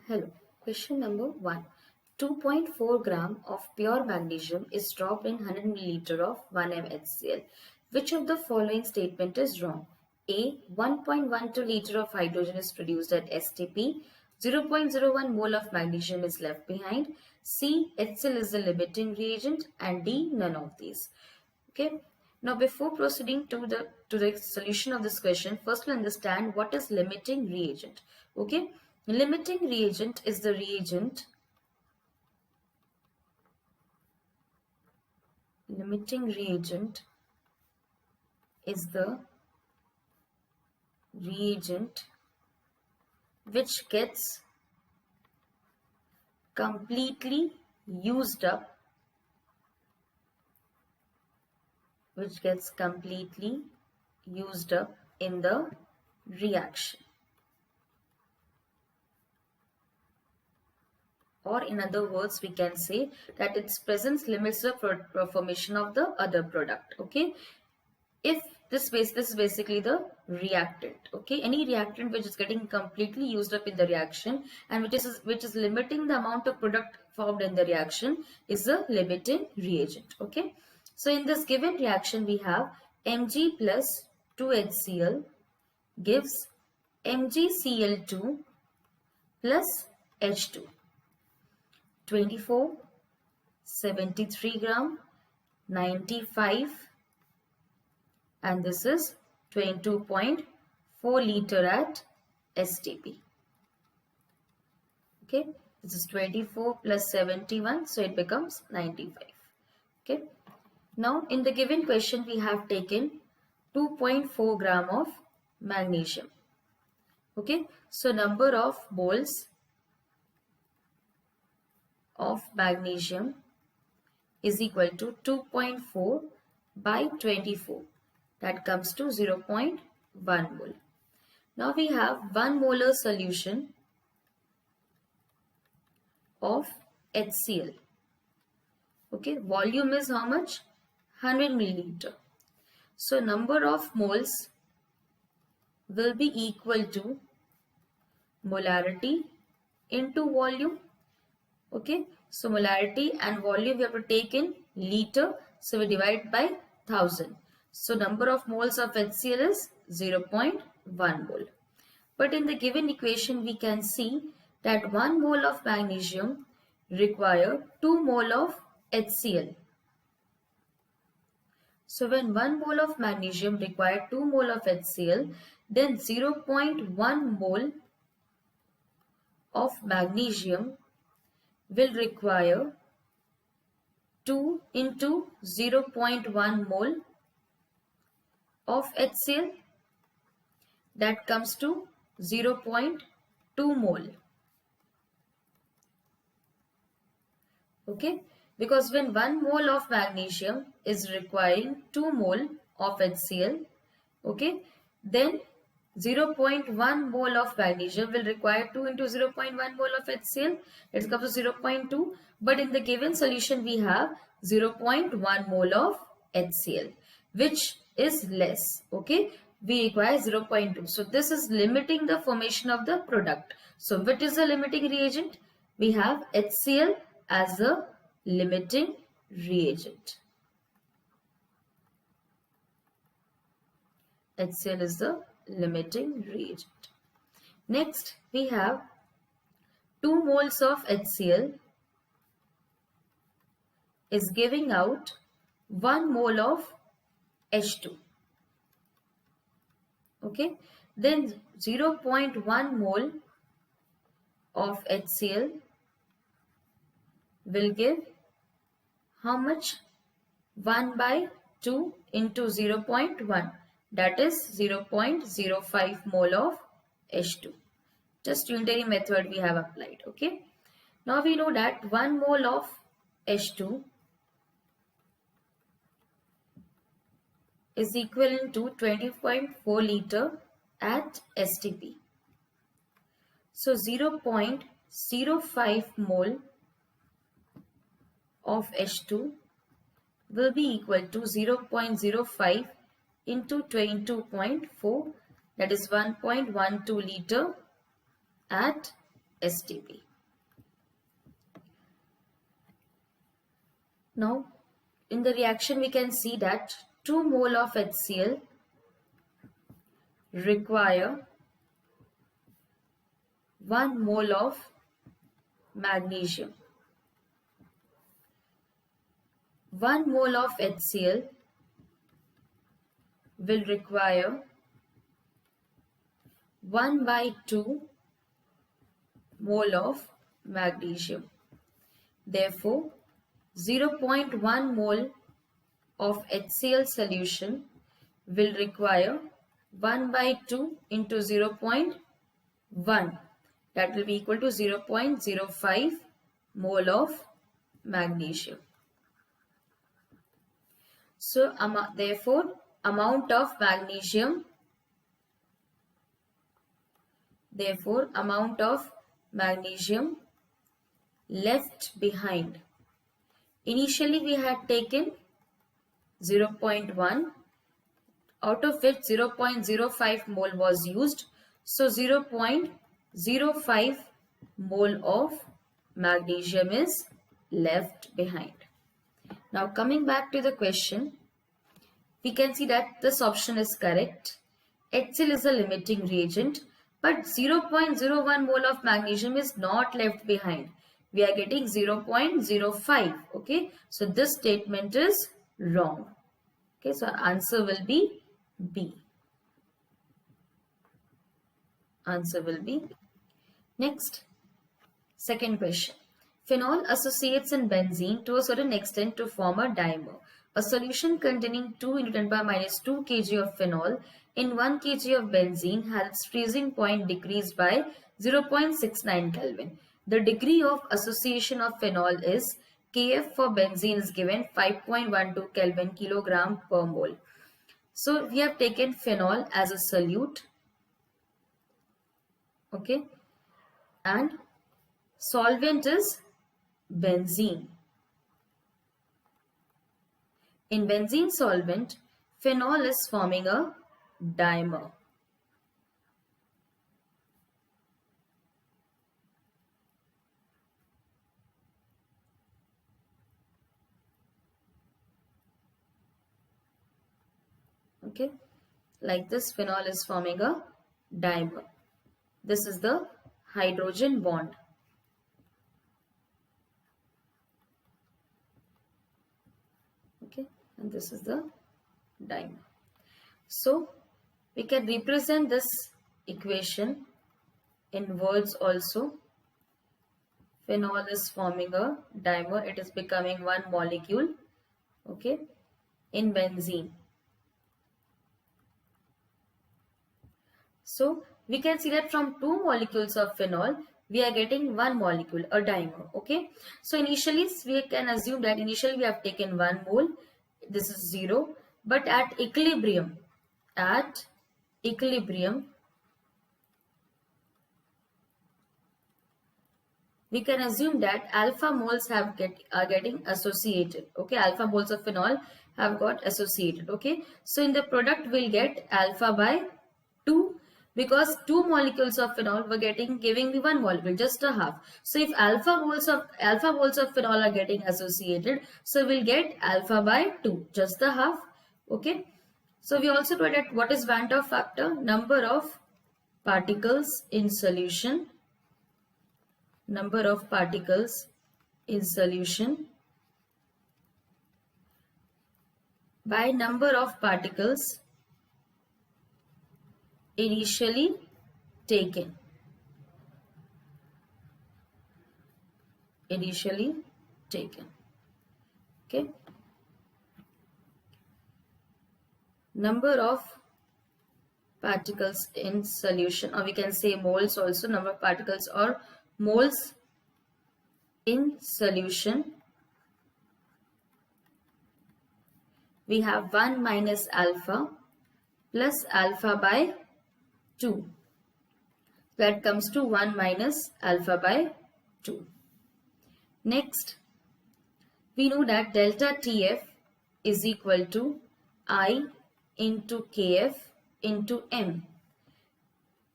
Hello. Question number 1. 2.4 gram of pure magnesium is dropped in 100 milliliter of 1 mHCl. Which of the following statement is wrong? A. 1.12 liter of hydrogen is produced at STP. 0.01 mole of magnesium is left behind. C. HCl is the limiting reagent. And D. None of these. Okay. Now, before proceeding to the solution of this question, first we'll understand what is limiting reagent. Okay. Limiting reagent is the reagent. Limiting reagent is the reagent which gets completely used up, in the reaction. Or in other words, we can say that its presence limits the formation of the other product. Okay. If this is basically the reactant. Okay. Any reactant which is getting completely used up in the reaction and which is limiting the amount of product formed in the reaction is a limiting reagent. Okay. So in this given reaction, we have Mg plus 2HCl gives MgCl2 plus H2. 24, 73 gram, 95, and this is 22.4 liter at STP. Okay, this is 24 plus 71, so it becomes 95. Okay, now in the given question we have taken 2.4 gram of magnesium. Okay, so number of moles of magnesium is equal to 2.4 by 24. That comes to 0.1 mole. Now we have 1 molar solution of HCl. Okay, volume is how much? 100 milliliter. So number of moles will be equal to molarity into volume. Okay, so molarity and volume we have to take in liter, so we divide by 1000. So number of moles of HCl is 0.1 mole. But in the given equation we can see that 1 mole of magnesium require 2 mole of HCl. So when 1 mole of magnesium require 2 mole of HCl, then 0.1 mole of magnesium will require 2 into 0.1 mole of HCl. That comes to 0.2 mole. Okay, because when 1 mole of magnesium is requiring 2 mole of HCl, okay, then 0.1 mole of magnesium will require 2 into 0.1 mole of HCl. It comes to 0.2. But in the given solution, we have 0.1 mole of HCl, which is less. Okay, we require 0.2. So this is limiting the formation of the product. So what is the limiting reagent? We have HCl as a limiting reagent. HCl is the limiting reagent. Next, we have 2 moles of HCl is giving out 1 mole of H2. Okay, then 0.1 mole of HCl will give how much? 1 by 2 into 0.1. That is 0.05 mole of H2. Just unitary method we have applied. Okay. Now we know that 1 mole of H2 is equivalent to 20.4 liter at STP. So 0.05 mole of H2 will be equal to 0.05 into 22.4, that is 1.12 liter at STP. Now, in the reaction, we can see that 2 mole of HCl require 1 mole of magnesium. 1 mole of HCl will require 1/2 mole of magnesium. Therefore, 0.1 mole of HCl solution will require 1/2 into 0.1. That will be equal to 0.05 mole of magnesium. So, therefore, amount of magnesium left behind. Initially, we had taken 0.1, out of which 0.05 mole was used. So, 0.05 mole of magnesium is left behind. Now, coming back to the question, we can see that this option is correct. HCl is a limiting reagent, but 0.01 mole of magnesium is not left behind. We are getting 0.05. Okay, so this statement is wrong. Okay, so our answer will be B. Answer will be B. Next, second question. Phenol associates in benzene to a certain extent to form a dimer. A solution containing 2 × 10⁻² kg of phenol in 1 kg of benzene has its freezing point decreased by 0.69 Kelvin. The degree of association of phenol is Kf for benzene is given 5.12 Kelvin kilogram per mole. So we have taken phenol as a solute. Okay. And solvent is benzene. In benzene solvent, phenol is forming a dimer. Okay, like this, phenol is forming a dimer. This is the hydrogen bond. Okay, and this is the dimer. So, we can represent this equation in words also. Phenol is forming a dimer. It is becoming one molecule. Okay, in benzene. So, we can see that from 2 molecules of phenol, we are getting 1 molecule, a dimer. Okay. So, initially, we can assume that initially we have taken 1 mole. This is 0. But at equilibrium, we can assume that alpha moles are getting associated. Okay, alpha moles of phenol have got associated. Okay, so in the product we'll get alpha by 2 because 2 molecules of phenol were giving me 1 molecule, just a half. So if alpha moles of phenol are getting associated, so we'll get alpha by 2, just the half. Okay, so we also know that what is Van't Hoff factor? Number of particles in solution. Number of particles in solution by number of particles initially taken. Okay. Number of particles in solution, or we can say moles also, number of particles or moles in solution. We have 1 minus alpha plus alpha by 2. That comes to 1 minus alpha by 2. Next, we know that delta TF is equal to I into KF into M.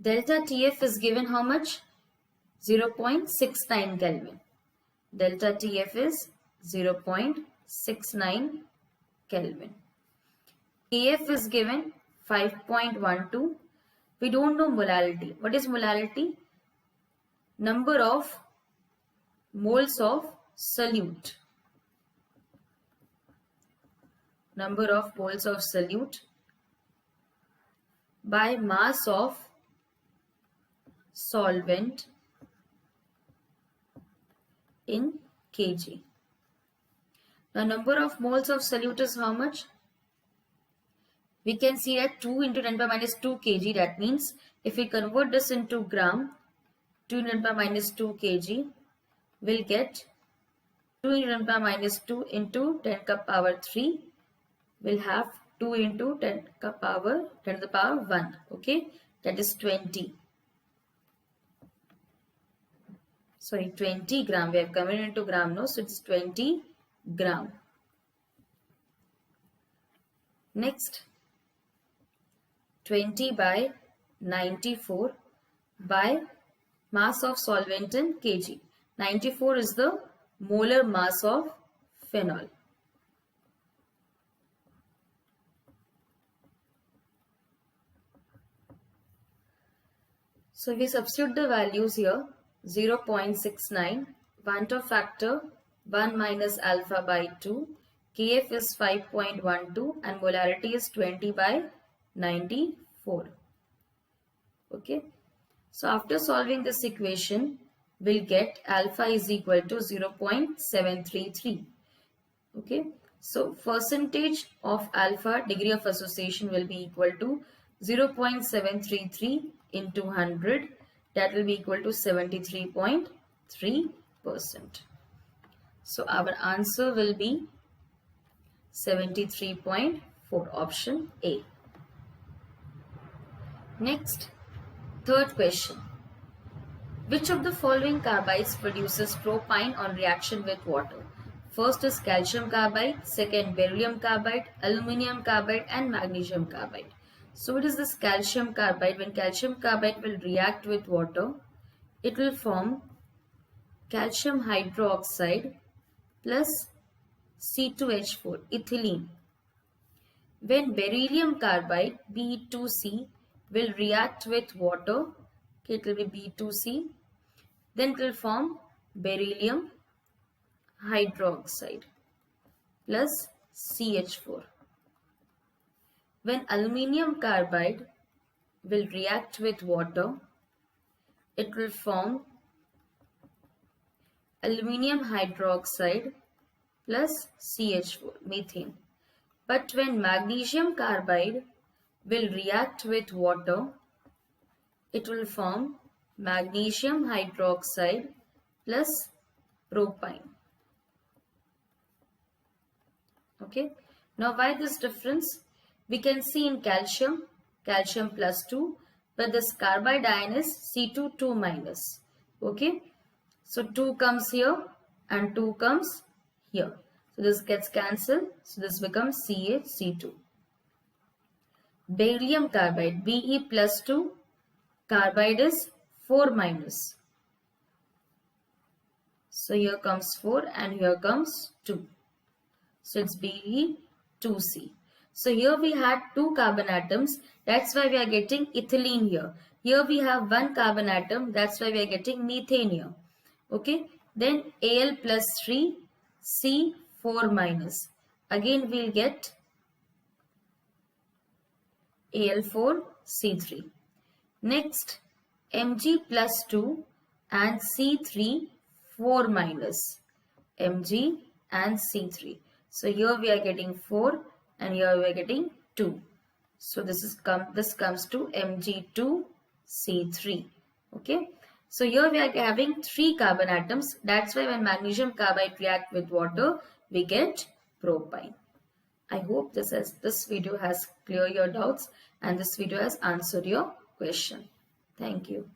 Delta TF is given how much? 0.69 Kelvin. Delta TF is 0.69 Kelvin. KF is given 5.12. We don't know molality. What is molality? Number of moles of solute. Number of moles of solute by mass of solvent in kg. Now number of moles of solute is how much? We can see that 2 into 10 power minus 2 kg. That means if we convert this into gram, 2 into 10 power minus 2 kg will get 2 into 10 power minus 2 into 10 to the power 3 will have 2 into 10 to the power 1. Okay, that is 20. Sorry, 20 gram. We have come into gram now, so it's 20 gram. Next, 20 by 94 by mass of solvent in kg. 94 is the molar mass of phenol. So we substitute the values here. 0.69, Van't factor 1 minus alpha by 2, Kf is 5.12 and molarity is 20 by 94. Okay, so after solving this equation, we'll get alpha is equal to 0.733. Okay, so percentage of alpha, degree of association, will be equal to 0.733 into 100. That will be equal to 73.3%. So our answer will be 73.4, option A. Next, third question. Which of the following carbides produces propyne on reaction with water? First is calcium carbide, second beryllium carbide, aluminum carbide and magnesium carbide. So what is this calcium carbide? When calcium carbide will react with water, it will form calcium hydroxide plus C2H4, ethylene. When beryllium carbide, Be2C, will react with water, okay, it will be B2C, then it will form beryllium hydroxide plus CH4. When aluminium carbide will react with water, it will form aluminium hydroxide plus CH4, methane. But when magnesium carbide will react with water, it will form magnesium hydroxide plus propyne. Okay, now why this difference? We can see in calcium, calcium plus 2, but this carbide ion is C2, 2 minus. Okay, so 2 comes here and 2 comes here. So this gets cancelled. So this becomes CaC2. Beryllium carbide, Be plus 2, carbide is 4 minus. So here comes 4 and here comes 2. So it's Be2C. So here we had 2 carbon atoms. That's why we are getting ethylene here. Here we have 1 carbon atom. That's why we are getting methane here. Okay. Then Al plus 3, C4 minus. Again we'll get Al4, C3. Next, Mg plus 2 and C3, 4 minus. Mg and C3. So here we are getting 4 and here we are getting 2. So this comes to Mg2C3. Okay. So here we are having 3 carbon atoms. That's why when magnesium carbide react with water, we get propyne. I hope this video has cleared your doubts and this video has answered your question. Thank you.